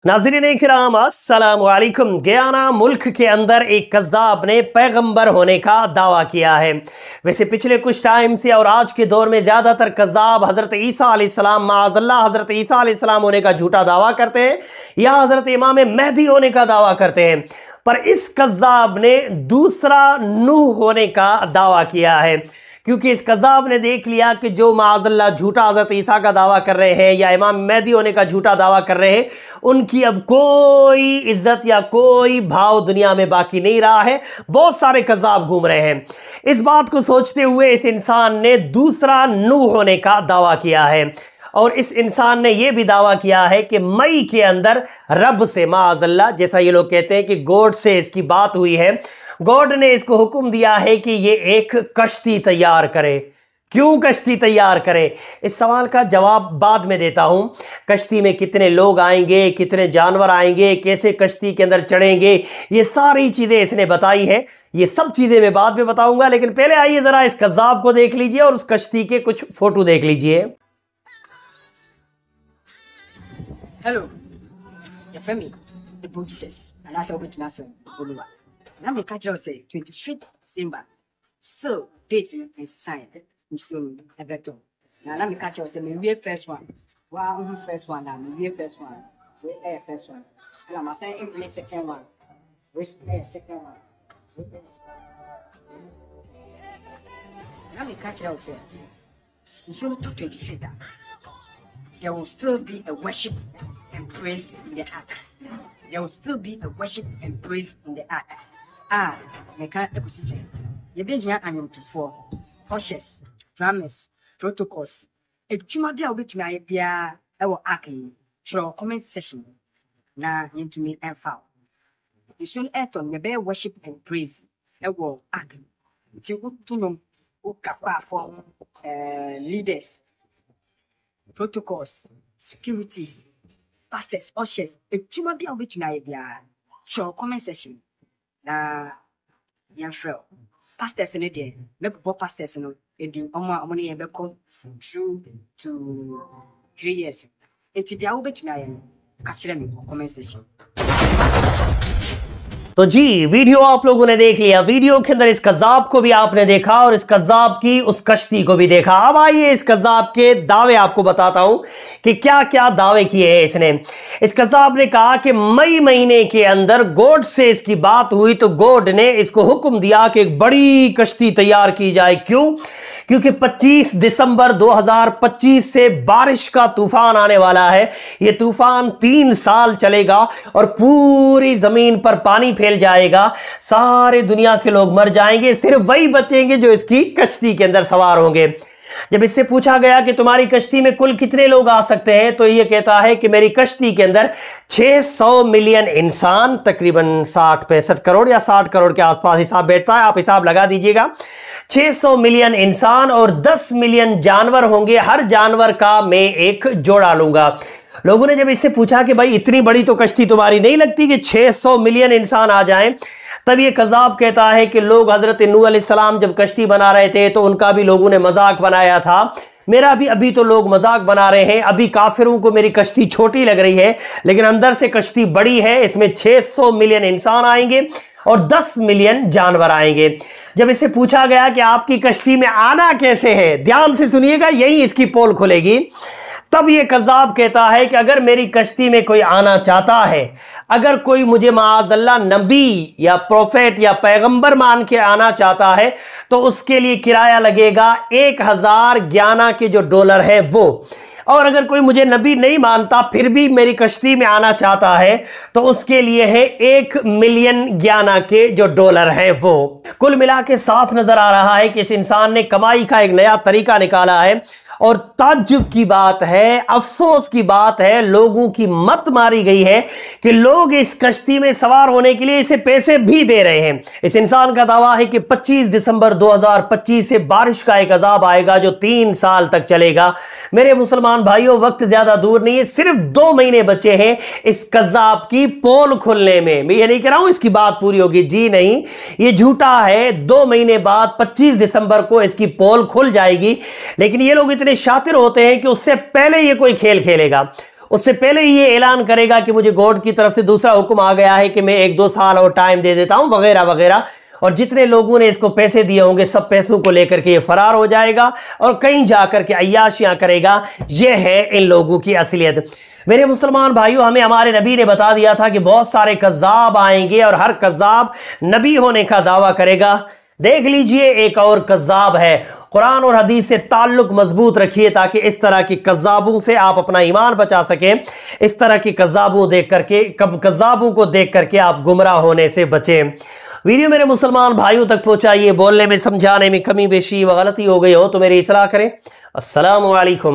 नाज़रीन किराम अस्सलाम वालेकुम। गयाना मुल्क के अंदर एक कज़्ज़ाब ने पैगंबर होने का दावा किया है। वैसे पिछले कुछ टाइम से और आज के दौर में ज़्यादातर कज़्ज़ाब हज़रत ईसा अलैहिस्सलाम माअज़ल्लाह हज़रत ईसा अलैहिस्सलाम होने का झूठा दावा करते हैं या हज़रत इमाम महदी होने का दावा करते हैं, पर इस कज़्ज़ाब ने दूसरा नूह होने का दावा किया है, क्योंकि इस कज़्ज़ाब ने देख लिया कि जो माअज़ल्लाह झूठा हज़रत ईसा का दावा कर रहे हैं या इमाम महदी होने का झूठा दावा कर रहे हैं, उनकी अब कोई इज्जत या कोई भाव दुनिया में बाकी नहीं रहा है। बहुत सारे कज़्ज़ाब घूम रहे हैं। इस बात को सोचते हुए इस इंसान ने दूसरा नूह होने का दावा किया है और इस इंसान ने यह भी दावा किया है कि मई के अंदर रब से माअज़ल्लाह, जैसा ये लोग कहते हैं कि गॉड से इसकी बात हुई है, गॉड ने इसको हुक्म दिया है कि ये एक कश्ती तैयार करे। क्यों कश्ती तैयार करे, इस सवाल का जवाब बाद में देता हूं। कश्ती में कितने लोग आएंगे, कितने जानवर आएंगे, कैसे कश्ती के अंदर चढ़ेंगे, ये सारी चीज़ें इसने बताई है। ये सब चीज़ें मैं बाद में बताऊंगा, लेकिन पहले आइए ज़रा इस कज़्ज़ाब को देख लीजिए और उस कश्ती के कुछ फोटो देख लीजिए। Hello, your friend the Jesus, and that's what my friend Boluwa. Now we catch us say 25th December. So date is signed. So a better. Now we catch us say we first one. Wow, first one now. We first one. We first one. And I'm saying we second one. We second one. Now we catch us say. So to 25th. There will still be a worship and praise in the ark. There will still be a worship and praise in the ark. I can't say. You be here and before. Ushers, drummers, protocols. A chuma be a bit to my beer. I will ark in through comment session. Now into me and foul. You should act on your bear worship and praise. I will ark. If you go to know who capable for leaders. Protocols, securities, pastors, ushers, a chuma be a bit tonight, show comment session. Na young friend, pastors in a day, maybe pastors in a money and become 2 to 3 years. And today I'll be tonight, catch them comment session. तो जी, video आप लोगों ने देख लिया। Video के अंदर इस कज़्ज़ाब को भी आपने देखा और इस कज़्ज़ाब की उस कश्ती को भी देखा। अब आइए इस कज़्ज़ाब के दावे आपको बताता हूं कि क्या क्या दावे किए हैं इसने। इस कज़्ज़ाब ने कहा कि मई महीने के अंदर गॉड से इसकी बात हुई तो गॉड ने इसको हुक्म दिया कि एक बड़ी कश्ती तैयार की जाए। क्यों? क्योंकि 25 दिसंबर 2025 से बारिश का तूफान आने वाला है। यह तूफान 3 साल चलेगा और पूरी जमीन पर पानी फैल जाएगा। सारे दुनिया के लोग मर जाएंगे, सिर्फ वही बचेंगे जो इसकी कश्ती के अंदर सवार होंगे। जब इससे पूछा गया कि तुम्हारी कश्ती में कुल कितने लोग आ सकते हैं, तो यह कहता है कि मेरी कश्ती के अंदर 600 मिलियन इंसान, तकरीबन 60-65 करोड़ या 60 करोड़ के आसपास हिसाब बैठता है, आप हिसाब लगा दीजिएगा। 600 मिलियन इंसान और 10 मिलियन जानवर होंगे। हर जानवर का मैं एक जोड़ा लूंगा। लोगों ने जब इससे पूछा कि भाई इतनी बड़ी तो कश्ती तुम्हारी नहीं लगती कि 600 मिलियन इंसान आ जाएं, तब ये कज़्ज़ाब कहता है कि लोग हज़रत नूह अलैहिस्सलाम जब कश्ती बना रहे थे तो उनका भी लोगों ने मजाक बनाया था। मेरा भी अभी तो लोग मजाक बना रहे हैं। अभी काफिरों को मेरी कश्ती छोटी लग रही है, लेकिन अंदर से कश्ती बड़ी है। इसमें 600 मिलियन इंसान आएंगे और 10 मिलियन जानवर आएंगे। जब इससे पूछा गया कि आपकी कश्ती में आना कैसे है, ध्यान से सुनिएगा, यही इसकी पोल खुलेगी। तब ये कज़्ज़ाब कहता है कि अगर मेरी कश्ती में कोई आना चाहता है, अगर कोई मुझे माअज़ल्लाह नबी या प्रोफेट या पैगंबर मान के आना चाहता है, तो उसके लिए किराया लगेगा 1000 ग्याना के जो डॉलर है वो। और अगर कोई मुझे नबी नहीं मानता फिर भी मेरी कश्ती में आना चाहता है, तो उसके लिए है 1 मिलियन ग्याना के जो डॉलर है वो। कुल मिला के साफ नजर आ रहा है कि इस इंसान ने कमाई का एक नया तरीका निकाला है। और ताज्जुब की बात है, अफसोस की बात है, लोगों की मत मारी गई है कि लोग इस कश्ती में सवार होने के लिए इसे पैसे भी दे रहे हैं। इस इंसान का दावा है कि 25 दिसंबर 2025 से बारिश का एक अजाब आएगा जो 3 साल तक चलेगा। मेरे मुसलमान भाइयों, वक्त ज्यादा दूर नहीं है, सिर्फ 2 महीने बचे हैं इस कज़्ज़ाब की पोल खुलने में। मैं ये नहीं कह रहा हूं इसकी बात पूरी होगी, जी नहीं, ये झूठा है। 2 महीने बाद 25 दिसंबर को इसकी पोल खुल जाएगी। लेकिन ये लोग इतने शातिर होते हैं कि उससे पहले ये कोई खेल खेलेगा। उससे पहले ही ये ऐलान करेगा कि मुझे गॉड की तरफ से दूसरा हुक्म आ गया है कि मैं 1-2 साल और टाइम दे देता हूं वगैरह वगैरह। और जितने लोगों ने इसको पैसे दिए होंगे सब पैसों को लेकर के ये फरार हो जाएगा और कहीं जाकर के अय्याशियां करेगा। ये है इन लोगों की असलियत। मेरे मुसलमान भाइयों, हमें हमारे नबी ने बता दिया था कि बहुत सारे कज़्ज़ाब आएंगे और हर कज़्ज़ाब नबी होने का दावा करेगा। देख लीजिए एक और कज़्ज़ाब है। कुरान और हदीस से ताल्लुक मजबूत रखिए ताकि इस तरह के कज़्ज़ाबों से आप अपना ईमान बचा सकें। इस तरह के कज़्ज़ाबों को देख करके आप गुमराह होने से बचें। वीडियो मेरे मुसलमान भाइयों तक पहुंचाइए। बोलने में समझाने में कमी बेशी व गलती हो गई हो तो मेरी इस्लाह करें। अस्सलामु अलैकुम।